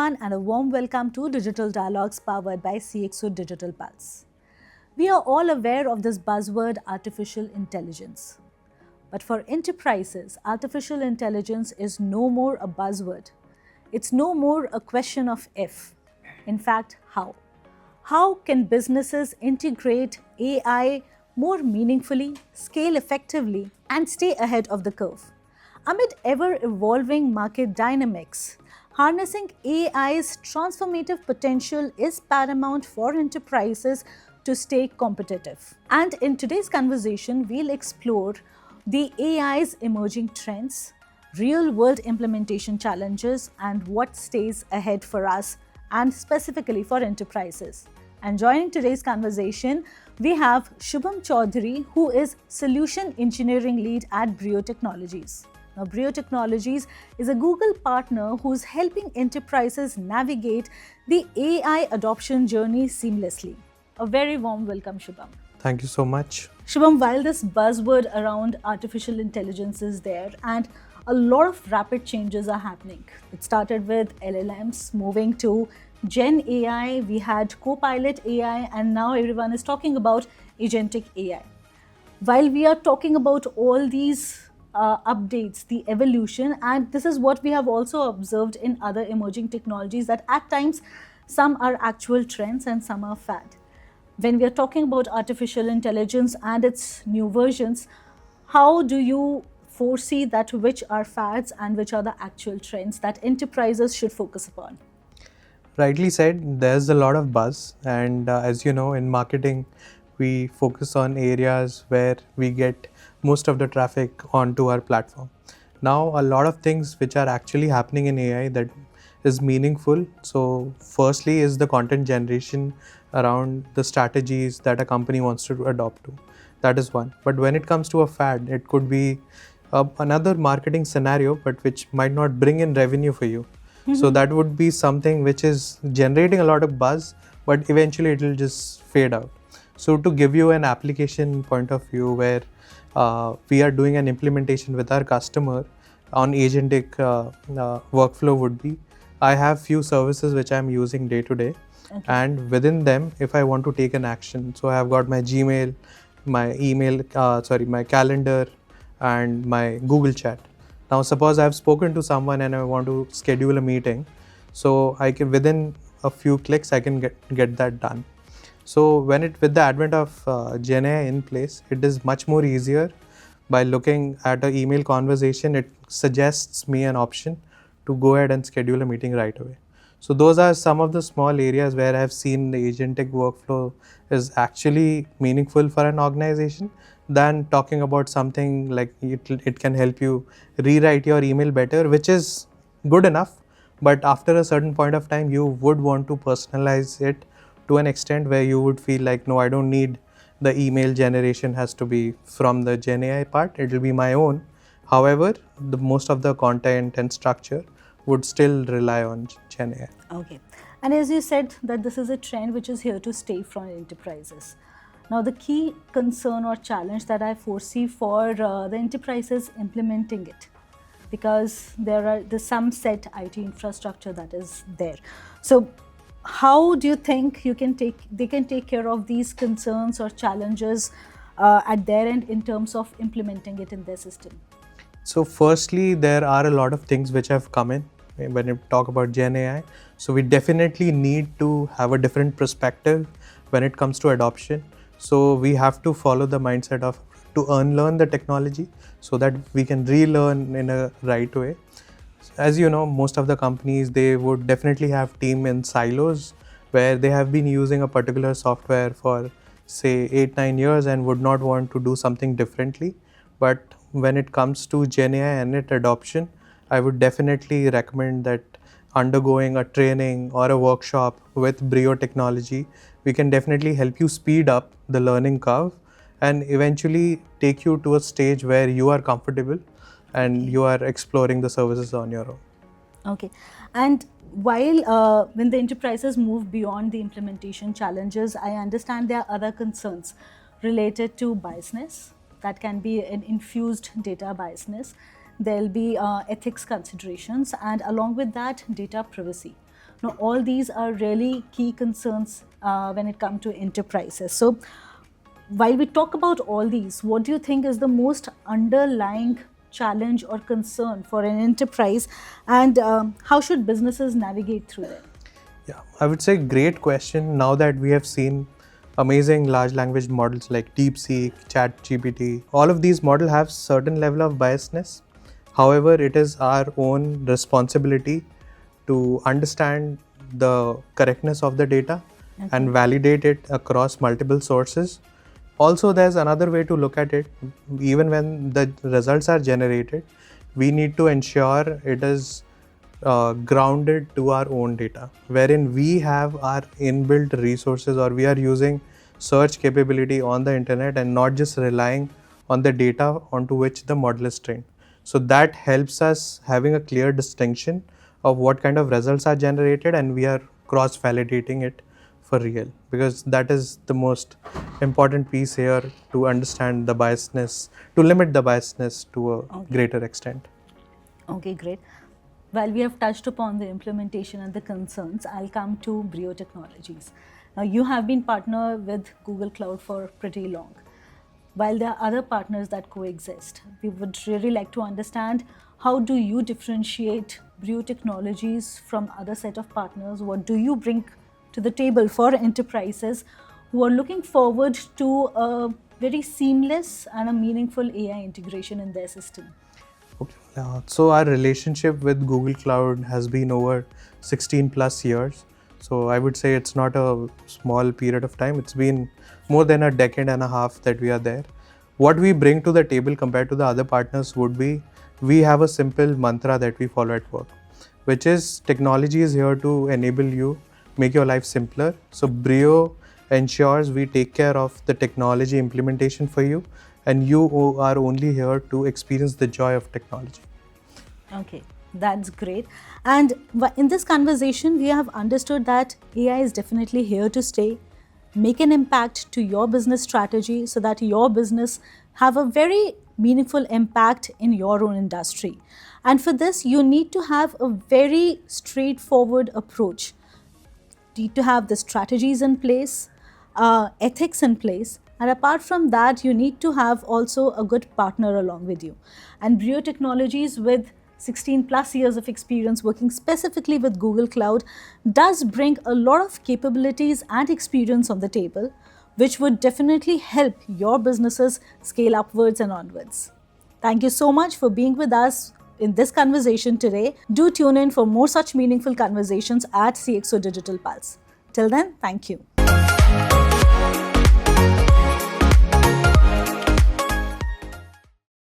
everyone, and a warm welcome to Digital Dialogues powered by CXO Digital Pulse. We are all aware of this buzzword, artificial intelligence. But for enterprises, artificial intelligence is no more a buzzword. It's no more a question of if. In fact, how. How can businesses integrate AI more meaningfully, scale effectively, and stay ahead of the curve? Amid ever-evolving market dynamics, harnessing AI's transformative potential is paramount for enterprises to stay competitive. And in today's conversation, we'll explore the AI's emerging trends, real-world implementation challenges, and what stays ahead for us and specifically for enterprises. And joining today's conversation, we have Subham Choudhary, who is Solution Engineering Lead at Brio Technologies. Now, Brio Technologies is a Google partner who's helping enterprises navigate the AI adoption journey seamlessly. A very warm welcome, Subham. Thank you so much. Subham, while this buzzword around artificial intelligence is there and a lot of rapid changes are happening. It started with LLMs moving to GenAI, we had Copilot AI, and now everyone is talking about agentic AI. While we are talking about all these updates, the evolution, and this is what we have also observed in other emerging technologies, that at times some are actual trends and some are fad. When we are talking about artificial intelligence and its new versions, how do you foresee that which are fads and which are the actual trends that enterprises should focus upon? Rightly said, there's a lot of buzz, and as you know, in marketing, we focus on areas where we get most of the traffic onto our platform. Now, a lot of things which are actually happening in AI that is meaningful. So, firstly, is the content generation around the strategies that a company wants to adopt to. That is one. But when it comes to a fad, it could be another marketing scenario, but which might not bring in revenue for you. So that would be something which is generating a lot of buzz, but eventually it will just fade out. So to give you an application point of view where we are doing an implementation with our customer on agentic workflow would be, I have few services which I'm using day to day. Okay. And within them, if I want to take an action, so I have got my Gmail, my email, my calendar, and my Google Chat. Now, suppose I've spoken to someone and I want to schedule a meeting, so I can within a few clicks I can get that done. So with the advent of GenAI in place, it is much more easier. By looking at an email conversation, it suggests me an option to go ahead and schedule a meeting right away. So those are some of the small areas where I've seen the agentic workflow is actually meaningful for an organization than talking about something like it can help you rewrite your email better, which is good enough. But after a certain point of time, you would want to personalize it to an extent where you would feel like, no, I don't need the email generation has to be from the GenAI part. It will be my own. However, the most of the content and structure would still rely on GenAI. Okay. And as you said, that this is a trend which is here to stay from enterprises. Now, the key concern or challenge that I foresee for the enterprises implementing it, because there's some set IT infrastructure that is there. So, how do you think they can take care of these concerns or challenges at their end in terms of implementing it in their system? So, firstly, there are a lot of things which have come in when you talk about GenAI. So, we definitely need to have a different perspective when it comes to adoption. So we have to follow the mindset of to unlearn the technology so that we can relearn in a right way. As you know, most of the companies, they would definitely have team in silos where they have been using a particular software for say 8-9 years and would not want to do something differently. But when it comes to GenAI and its adoption, I would definitely recommend that undergoing a training or a workshop with Brio Technology, we can definitely help you speed up the learning curve and eventually take you to a stage where you are comfortable and you are exploring the services on your own. Okay. And while when the enterprises move beyond the implementation challenges, I understand there are other concerns related to biasness. That can be an infused data biasness. There'll be ethics considerations, and along with that, data privacy. Now, all these are really key concerns when it comes to enterprises. So, while we talk about all these, what do you think is the most underlying challenge or concern for an enterprise, and how should businesses navigate through it? Yeah, I would say great question. Now that we have seen amazing large language models like DeepSeek, ChatGPT, all of these models have certain level of biasness. However, it is our own responsibility to understand the correctness of the data and validate it across multiple sources. Also, there's another way to look at it. Even when the results are generated, we need to ensure it is grounded to our own data, wherein we have our inbuilt resources, or we are using search capability on the internet and not just relying on the data onto which the model is trained. So that helps us having a clear distinction of what kind of results are generated, and we are cross validating it for real, because that is the most important piece here, to understand the biasness, to limit the biasness to a greater extent. Okay, great. While we have touched upon the implementation and the concerns, I'll come to Brio Technologies. Now, you have been partner with Google Cloud for pretty long. While there are other partners that coexist, we would really like to understand, how do you differentiate Brio Technologies from other set of partners? What do you bring to the table for enterprises who are looking forward to a very seamless and a meaningful AI integration in their system? Okay. So our relationship with Google Cloud has been over 16 plus years. So I would say it's not a small period of time. It's been more than a decade and a half that we are there. What we bring to the table compared to the other partners would be, we have a simple mantra that we follow at work, which is technology is here to enable you, make your life simpler. So Brio ensures we take care of the technology implementation for you, and you are only here to experience the joy of technology. Okay, that's great. And in this conversation, we have understood that AI is definitely here to stay, make an impact to your business strategy so that your business have a very meaningful impact in your own industry. And for this, you need to have a very straightforward approach. Need to have the strategies in place, ethics in place, and apart from that, you need to have also a good partner along with you. And Brio Technologies, with 16 plus years of experience working specifically with Google Cloud, does bring a lot of capabilities and experience on the table, which would definitely help your businesses scale upwards and onwards. Thank you so much for being with us in this conversation today. Do tune in for more such meaningful conversations at CXO Digital Pulse. Till then, thank you.